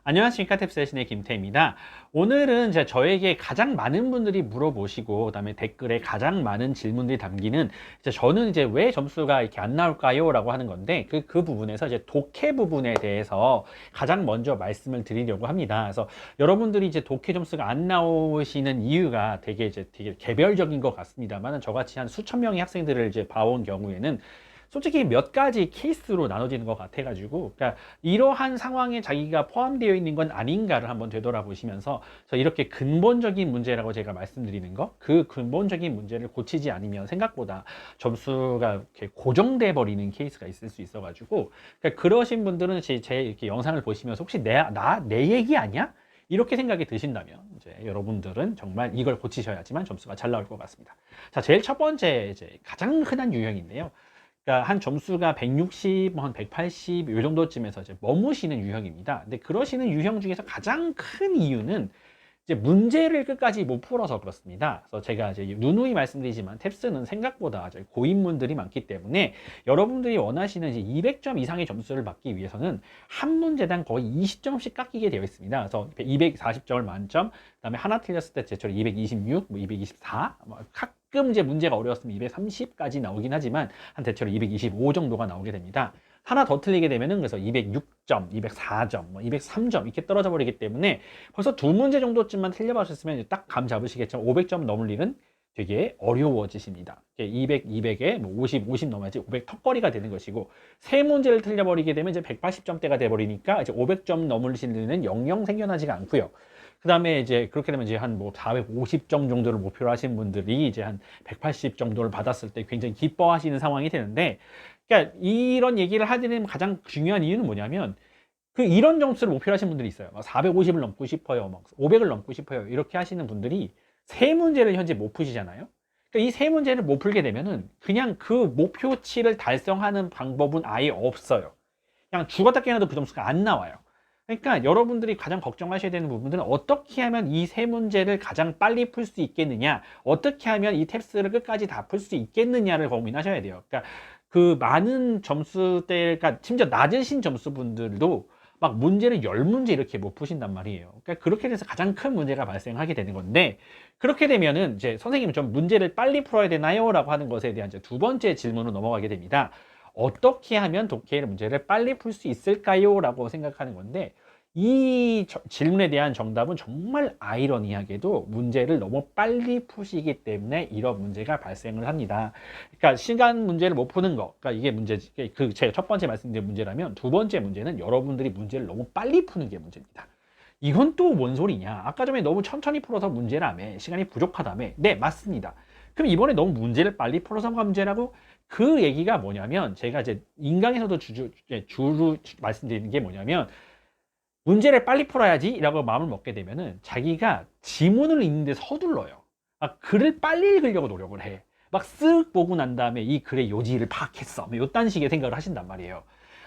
안녕하십니까 탭세신의 김태입니다. 오늘은 저에게 가장 많은 분들이 물어보시고 그다음에 댓글에 가장 많은 질문들이 담기는 저는 왜 점수가 이렇게 안 나올까요? 라고 하는 건데 그 부분에서 독해 부분에 대해서 가장 먼저 말씀을 드리려고 합니다. 그래서 여러분들이 독해 점수가 안 나오시는 이유가 되게 개별적인 것 같습니다만 저같이 한 수천 명의 학생들을 봐온 경우에는 솔직히 몇 가지 케이스로 나눠지는 것 같아가지고, 그러니까 이러한 상황에 자기가 포함되어 있는 건 아닌가를 한번 되돌아보시면서 이렇게 근본적인 문제라고 제가 말씀드리는 거, 그 근본적인 문제를 고치지 않으면 생각보다 점수가 이렇게 고정돼 버리는 케이스가 있을 수 있어가지고, 그러니까 그러신 분들은 제 이렇게 영상을 보시면서 혹시 내 얘기 아니야? 이렇게 생각이 드신다면 여러분들은 정말 이걸 고치셔야지만 점수가 잘 나올 것 같습니다. 자, 제일 첫 번째 가장 흔한 유형인데요. 그러니까 한 점수가 160, 한 180, 이 정도쯤에서 머무시는 유형입니다. 근데 그러시는 유형 중에서 가장 큰 이유는 문제를 끝까지 못 풀어서 그렇습니다. 그래서 제가 누누이 말씀드리지만 탭스는 생각보다 고인물들이 많기 때문에 여러분들이 원하시는 200점 이상의 점수를 받기 위해서는 한 문제당 거의 20점씩 깎이게 되어 있습니다. 그래서 240점을 만점, 그다음에 하나 틀렸을 때 제처럼 226, 224, 가끔 문제가 어려웠으면 230까지 나오긴 하지만 한 대체로 225 정도가 나오게 됩니다. 하나 더 틀리게 되면은 그래서 206점, 204점, 203점 이렇게 떨어져 버리기 때문에 벌써 두 문제 정도쯤만 틀려봤었으면 딱 감 잡으시겠지만 500점 넘을 일은 되게 어려워지십니다. 200, 200에 50 넘어야지 500 턱걸이가 되는 것이고 세 문제를 틀려버리게 되면 180점대가 돼버리니까 500점 넘을 일은 영영 생겨나지가 않고요. 그 다음에 그렇게 되면 한 450점 정도를 목표로 하신 분들이 한 180 정도를 받았을 때 굉장히 기뻐하시는 상황이 되는데, 그러니까 이런 얘기를 하는 가장 중요한 이유는 뭐냐면 이런 점수를 목표로 하시는 분들이 있어요. 450을 넘고 싶어요. 500을 넘고 싶어요. 이렇게 하시는 분들이 세 문제를 현재 못 푸시잖아요. 그러니까 이 세 문제를 못 풀게 되면은 그냥 그 목표치를 달성하는 방법은 아예 없어요. 그냥 죽었다 깨어나도 그 점수가 안 나와요. 그러니까 여러분들이 가장 걱정하셔야 되는 부분들은 어떻게 하면 이 세 문제를 가장 빨리 풀 수 있겠느냐, 어떻게 하면 이 탭스를 끝까지 다 풀 수 있겠느냐를 고민하셔야 돼요. 그러니까 그 많은 점수대가 심지어 낮으신 점수분들도 막 문제를 10문제 이렇게 못 푸신단 말이에요. 그러니까 그렇게 돼서 가장 큰 문제가 발생하게 되는 건데, 그렇게 되면은 선생님 좀 문제를 빨리 풀어야 되나요? 라고 하는 것에 대한 두 번째 질문으로 넘어가게 됩니다. 어떻게 하면 독해 문제를 빨리 풀 수 있을까요? 라고 생각하는 건데, 이 질문에 대한 정답은 정말 아이러니하게도 문제를 너무 빨리 푸시기 때문에 이런 문제가 발생을 합니다. 그러니까 시간 문제를 못 푸는 거, 그러니까 이게 문제지. 제가 첫 번째 말씀드린 문제라면 두 번째 문제는 여러분들이 문제를 너무 빨리 푸는 게 문제입니다. 이건 또 뭔 소리냐? 아까 전에 너무 천천히 풀어서 문제라며, 시간이 부족하다며. 네, 맞습니다. 그럼 이번에 너무 문제를 빨리 풀어서 문제라고? 그 얘기가 뭐냐면 제가 인강에서도 주로 말씀드리는 게 뭐냐면 문제를 빨리 풀어야지 라고 마음을 먹게 되면은 자기가 지문을 읽는데 서둘러요. 글을 빨리 읽으려고 노력을 해. 막 쓱 보고 난 다음에 이 글의 요지를 파악했어. 요딴 식의 생각을 하신단 말이에요.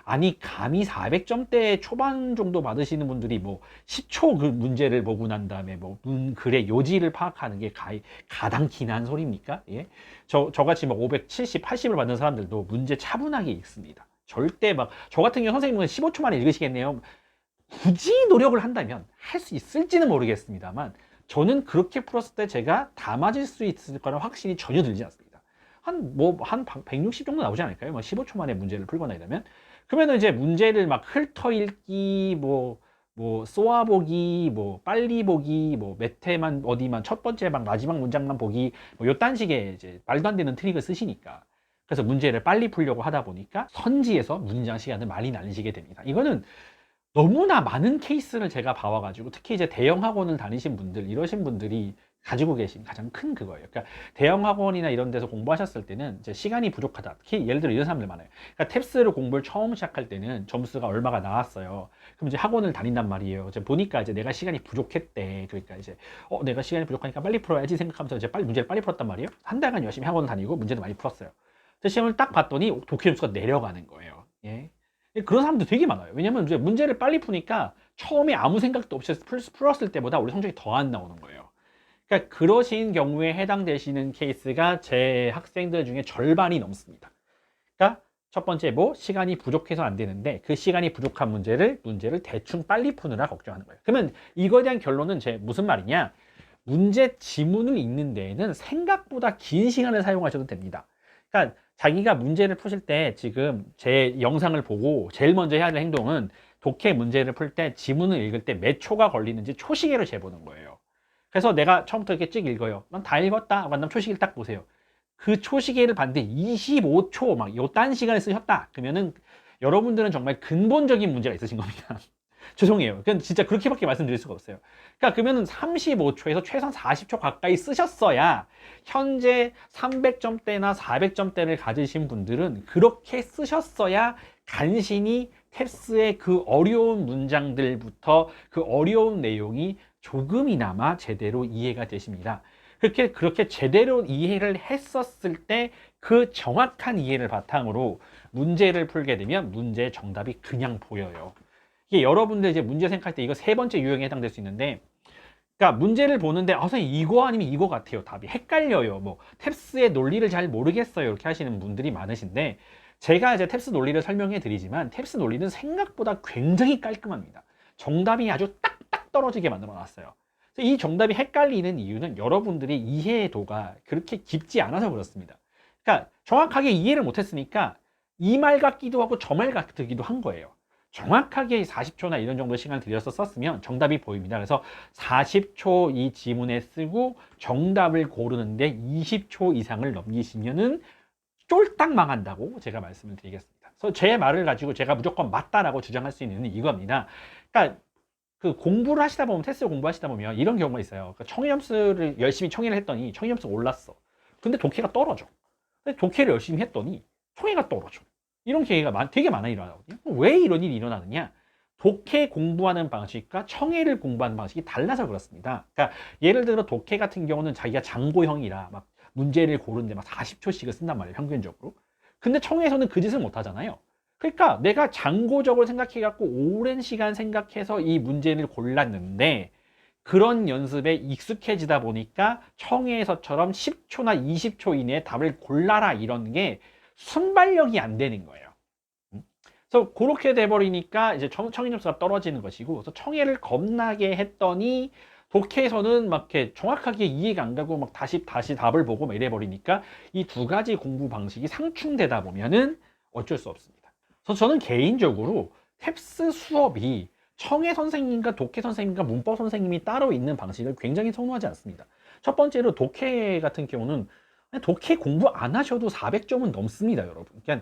아니 감히 400점대 초반 정도 받으시는 분들이 10초 그 문제를 보고 난 다음에 글의 요지를 파악하는 게 가당키나 한 소리입니까? 예? 저같이 570, 80을 받는 사람들도 문제 차분하게 읽습니다. 절대 저 같은 경우 선생님은 15초 만에 읽으시겠네요. 굳이 노력을 한다면 할 수 있을지는 모르겠습니다만 저는 그렇게 풀었을 때 제가 다 맞을 수 있을 거라는 확신이 전혀 들지 않습니다. 한 160 정도 나오지 않을까요? 15초 만에 문제를 풀거나 이러면. 그러면 문제를 훑어읽기, 쏘아보기, 빨리 보기, 몇 회만 어디만 첫 번째 마지막 문장만 보기, 요딴 식의 말도 안 되는 트릭을 쓰시니까. 그래서 문제를 빨리 풀려고 하다 보니까 선지에서 문장 시간을 많이 날리시게 됩니다. 이거는 너무나 많은 케이스를 제가 봐와가지고 특히 대형 학원을 다니신 분들, 이러신 분들이 가지고 계신 가장 큰 그거예요. 그러니까 대형 학원이나 이런 데서 공부하셨을 때는 시간이 부족하다. 특히 예를 들어 이런 사람들 많아요. 그러니까 탭스를 공부를 처음 시작할 때는 점수가 얼마가 나왔어요. 그럼 학원을 다닌단 말이에요. 보니까 내가 시간이 부족했대. 그러니까 내가 시간이 부족하니까 빨리 풀어야지 생각하면서 문제를 빨리 풀었단 말이에요. 한 달간 열심히 학원을 다니고 문제도 많이 풀었어요. 시험을 딱 봤더니 독해 점수가 내려가는 거예요. 예. 그런 사람도 되게 많아요. 왜냐면 문제를 빨리 푸니까 처음에 아무 생각도 없이 풀었을 때보다 우리 성적이 더 안 나오는 거예요. 그러니까 그러신 경우에 해당되시는 케이스가 제 학생들 중에 절반이 넘습니다. 그러니까 첫 번째 뭐 시간이 부족해서 안 되는데 그 시간이 부족한 문제를 대충 빨리 푸느라 걱정하는 거예요. 그러면 이거에 대한 결론은 무슨 말이냐? 문제 지문을 읽는 데에는 생각보다 긴 시간을 사용하셔도 됩니다. 그러니까 자기가 문제를 푸실 때 지금 제 영상을 보고 제일 먼저 해야 할 행동은 독해 문제를 풀 때 지문을 읽을 때 몇 초가 걸리는지 초시계를 재보는 거예요. 그래서 내가 처음부터 이렇게 찍 읽어요. 난 다 읽었다. 그다음 초시계를 딱 보세요. 그 초시계를 봤는데 25초 막 요딴 시간을 쓰셨다. 그러면은 여러분들은 정말 근본적인 문제가 있으신 겁니다. 죄송해요. 그건 진짜 그렇게밖에 말씀드릴 수가 없어요. 그러니까 그러면은 35초에서 최소한 40초 가까이 쓰셨어야 현재 300점대나 400점대를 가지신 분들은 그렇게 쓰셨어야 간신히 탭스의 그 어려운 문장들부터 그 어려운 내용이 조금이나마 제대로 이해가 되십니다. 그렇게 제대로 이해를 했었을 때 그 정확한 이해를 바탕으로 문제를 풀게 되면 문제의 정답이 그냥 보여요. 이게 여러분들 이제 문제 생각할 때 이거 세 번째 유형에 해당될 수 있는데, 그러니까 문제를 보는데 선생님 이거 아니면 이거 같아요. 답이 헷갈려요. 뭐 탭스의 논리를 잘 모르겠어요. 이렇게 하시는 분들이 많으신데, 제가 이제 탭스 논리를 설명해 드리지만 탭스 논리는 생각보다 굉장히 깔끔합니다. 정답이 아주 딱딱 떨어지게 만들어 놨어요. 이 정답이 헷갈리는 이유는 여러분들이 이해도가 그렇게 깊지 않아서 그렇습니다. 그러니까 정확하게 이해를 못했으니까 이 말 같기도 하고 저 말 같기도 한 거예요. 정확하게 40초나 이런 정도 시간을 들여서 썼으면 정답이 보입니다. 그래서 40초 이 지문에 쓰고 정답을 고르는데 20초 이상을 넘기시면은 쫄딱 망한다고 제가 말씀을 드리겠습니다. 그래서 제 말을 가지고 제가 무조건 맞다라고 주장할 수 있는 이유는 이겁니다. 그러니까 그 공부를 하시다 보면, 테스트 공부하시다 보면 이런 경우가 있어요. 그러니까 청해 점수를 열심히 청해를 했더니 청해 점수가 올랐어. 근데 독해가 떨어져. 근데 독해를 열심히 했더니 청해가 떨어져. 이런 계기가 되게 많아 일어나거든요. 왜 이런 일이 일어나느냐? 독해 공부하는 방식과 청해를 공부하는 방식이 달라서 그렇습니다. 그러니까 예를 들어 독해 같은 경우는 자기가 장고형이라 막 문제를 고르는데 막 40초씩을 쓴단 말이에요, 평균적으로. 근데 청해에서는 그 짓을 못 하잖아요. 그러니까 내가 장고적으로 생각해갖고 오랜 시간 생각해서 이 문제를 골랐는데 그런 연습에 익숙해지다 보니까 청해에서처럼 10초나 20초 이내에 답을 골라라 이런 게 순발력이 안 되는 거예요. 그래서 그렇게 돼버리니까 이제 청해 점수가 떨어지는 것이고, 그래서 청해를 겁나게 했더니 독해에서는 막 이렇게 정확하게 이해가 안 가고 막 다시 답을 보고 막 이래버리니까 이 두 가지 공부 방식이 상충되다 보면은 어쩔 수 없습니다. 그래서 저는 개인적으로 탭스 수업이 청해 선생님과 독해 선생님과 문법 선생님이 따로 있는 방식을 굉장히 선호하지 않습니다. 첫 번째로 독해 같은 경우는 독해 공부 안 하셔도 400점은 넘습니다, 여러분. 그냥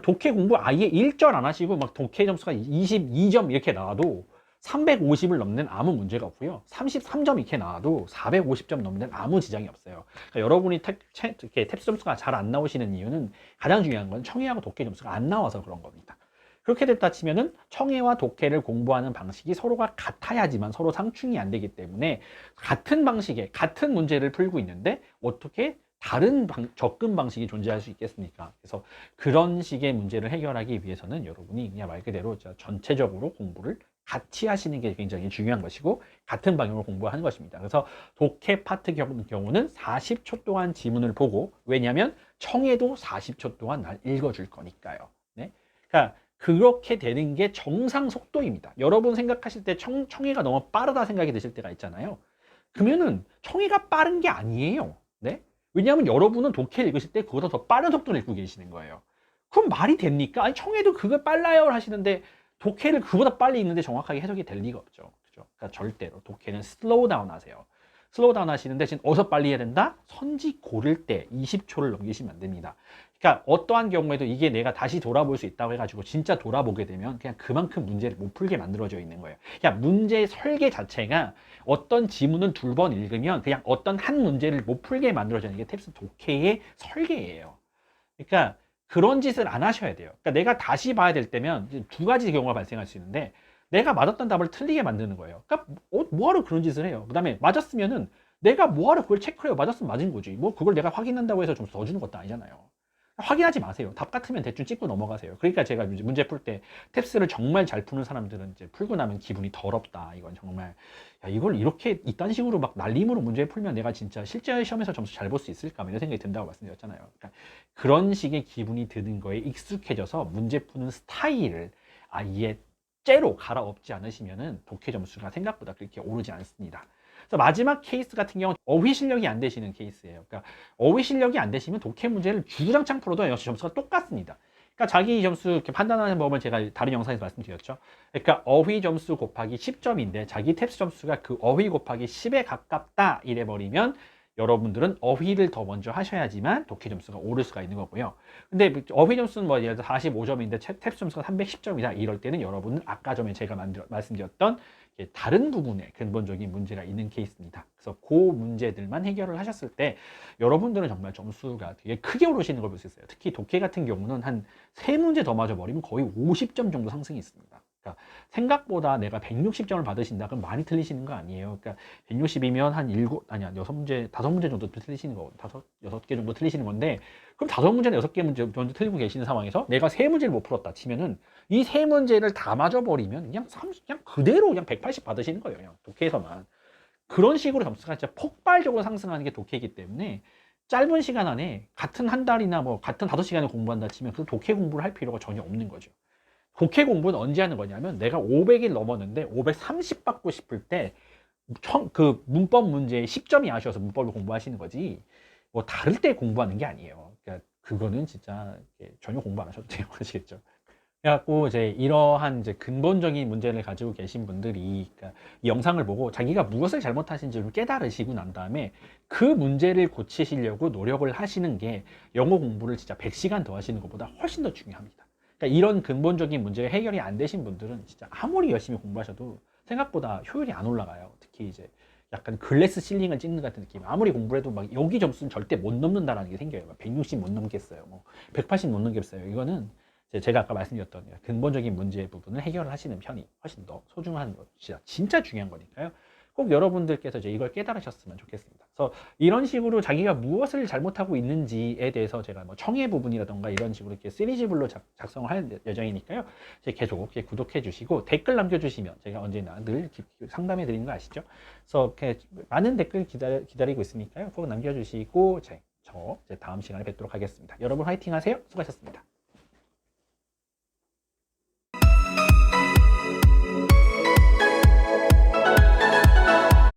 독해 공부 아예 1절 안 하시고 막 독해 점수가 22점 이렇게 나와도 350을 넘는 아무 문제가 없고요. 33점 이렇게 나와도 450점 넘는 아무 지장이 없어요. 그러니까 여러분이 탭스 점수가 잘 안 나오시는 이유는 가장 중요한 건 청해하고 독해 점수가 안 나와서 그런 겁니다. 그렇게 됐다 치면은 청해와 독해를 공부하는 방식이 서로가 같아야지만 서로 상충이 안 되기 때문에 같은 방식에 같은 문제를 풀고 있는데 어떻게 다른 접근 방식이 존재할 수 있겠습니까? 그래서 그런 식의 문제를 해결하기 위해서는 여러분이 그냥 말 그대로 전체적으로 공부를 같이 하시는 게 굉장히 중요한 것이고 같은 방향으로 공부하는 것입니다. 그래서 독해 파트 경우는 40초 동안 지문을 보고, 왜냐하면 청해도 40초 동안 날 읽어줄 거니까요. 네? 그러니까 그렇게 되는 게 정상 속도입니다. 여러분 생각하실 때 청해가 너무 빠르다 생각이 드실 때가 있잖아요. 그러면은 청해가 빠른 게 아니에요. 네? 왜냐하면 여러분은 독해 읽으실 때 그보다 더 빠른 속도로 읽고 계시는 거예요. 그럼 말이 됩니까? 아니, 청해도 그걸 빨라요 하시는데 독해를 그보다 빨리 읽는데 정확하게 해석이 될 리가 없죠. 그죠? 그러니까 절대로 독해는 슬로우 다운 하세요. 슬로우 다운 하시는데 지금 어서 빨리 해야 된다? 선지 고를 때 20초를 넘기시면 안 됩니다. 그러니까 어떠한 경우에도 이게 내가 다시 돌아볼 수 있다고 해가지고 진짜 돌아보게 되면 그냥 그만큼 문제를 못 풀게 만들어져 있는 거예요. 그냥 문제 설계 자체가 어떤 지문을 2번 읽으면 그냥 어떤 한 문제를 못 풀게 만들어져 있는 게 탭스 독해의 설계예요. 그러니까 그런 짓을 안 하셔야 돼요. 그러니까 내가 다시 봐야 될 때면 두 가지 경우가 발생할 수 있는데, 내가 맞았던 답을 틀리게 만드는 거예요. 그러니까 뭐하러 그런 짓을 해요. 그 다음에 맞았으면은 내가 뭐하러 그걸 체크해요. 맞았으면 맞은 거지. 뭐 그걸 내가 확인한다고 해서 점수 더 주는 것도 아니잖아요. 확인하지 마세요. 답 같으면 대충 찍고 넘어가세요. 그러니까 제가 이제 문제 풀 때 탭스를 정말 잘 푸는 사람들은 이제 풀고 나면 기분이 더럽다. 이건 정말 야, 이걸 이렇게 이딴 식으로 막 날림으로 문제 풀면 내가 진짜 실제 시험에서 점수 잘 볼 수 있을까? 이런 생각이 든다고 말씀드렸잖아요. 그러니까 그런 식의 기분이 드는 거에 익숙해져서 문제 푸는 스타일을 아예 째로 갈아엎지 않으시면은 독해 점수가 생각보다 그렇게 오르지 않습니다. 그래서 마지막 케이스 같은 경우는 어휘 실력이 안 되시는 케이스예요. 그러니까 어휘 실력이 안 되시면 독해 문제를 주구장창 풀어도 역시 점수가 똑같습니다. 그러니까 자기 점수 이렇게 판단하는 법을 제가 다른 영상에서 말씀드렸죠. 그러니까 어휘 점수 곱하기 10점인데 자기 탭스 점수가 그 어휘 곱하기 10에 가깝다 이래 버리면 여러분들은 어휘를 더 먼저 하셔야지만 독해 점수가 오를 수가 있는 거고요. 근데 어휘 점수는 뭐 예를 들어 45점인데 탭스 점수가 310점이다. 이럴 때는 여러분은 아까 전에 제가 말씀드렸던 다른 부분에 근본적인 문제가 있는 케이스입니다. 그래서 그 문제들만 해결을 하셨을 때 여러분들은 정말 점수가 되게 크게 오르시는 걸 볼 수 있어요. 특히 독해 같은 경우는 한 3문제 더 맞아버리면 거의 50점 정도 상승이 있습니다. 그러니까 생각보다 내가 160점을 받으신다 그럼 많이 틀리시는 거 아니에요. 그러니까 160이면 한 6문제 5문제 정도 틀리시는 거, 6개 정도 틀리시는 건데 그럼 5문제나 6개 문제 정도 틀리고 계시는 상황에서 내가 3문제를 못 풀었다 치면은 이 3문제를 다 맞아버리면 그냥 그대로 그냥 180 받으시는 거예요. 그냥 독해에서만. 그런 식으로 점수가 진짜 폭발적으로 상승하는 게 독해이기 때문에 짧은 시간 안에 같은 한 달이나 뭐 같은 5시간을 공부한다 치면 그 독해 공부를 할 필요가 전혀 없는 거죠. 독해 공부는 언제 하는 거냐면 내가 500일 넘었는데 530 받고 싶을 때 그 문법 문제에 10점이 아쉬워서 문법을 공부하시는 거지 뭐 다를 때 공부하는 게 아니에요. 그러니까 그거는 진짜 전혀 공부 안 하셔도 돼요. 아시겠죠? 그래갖고 이제 이러한 이제 근본적인 문제를 가지고 계신 분들이 그러니까 이 영상을 보고 자기가 무엇을 잘못하신지를 깨달으시고 난 다음에 그 문제를 고치시려고 노력을 하시는 게 영어 공부를 진짜 100시간 더 하시는 것보다 훨씬 더 중요합니다. 그러니까 이런 근본적인 문제가 해결이 안 되신 분들은 진짜 아무리 열심히 공부하셔도 생각보다 효율이 안 올라가요. 특히 이제 약간 글래스 실링을 찍는 같은 느낌. 아무리 공부를 해도 막 여기 점수는 절대 못 넘는다라는 게 생겨요. 160 못 넘겠어요. 뭐 180 못 넘겠어요. 이거는 제가 아까 말씀드렸던 근본적인 문제의 부분을 해결을 하시는 편이 훨씬 더 소중한 것이다. 진짜 중요한 거니까요. 꼭 여러분들께서 이제 이걸 깨달으셨으면 좋겠습니다. 그래서 이런 식으로 자기가 무엇을 잘못하고 있는지에 대해서 제가 뭐 청해 부분이라던가 이런 식으로 이렇게 시리즈별로 작성을 할 예정이니까요. 계속 이렇게 구독해 주시고 댓글 남겨주시면 제가 언제나 늘 상담해 드리는 거 아시죠? 그래서 이렇게 많은 댓글 기다리고 있으니까요. 꼭 남겨주시고 저 다음 시간에 뵙도록 하겠습니다. 여러분 화이팅 하세요. 수고하셨습니다.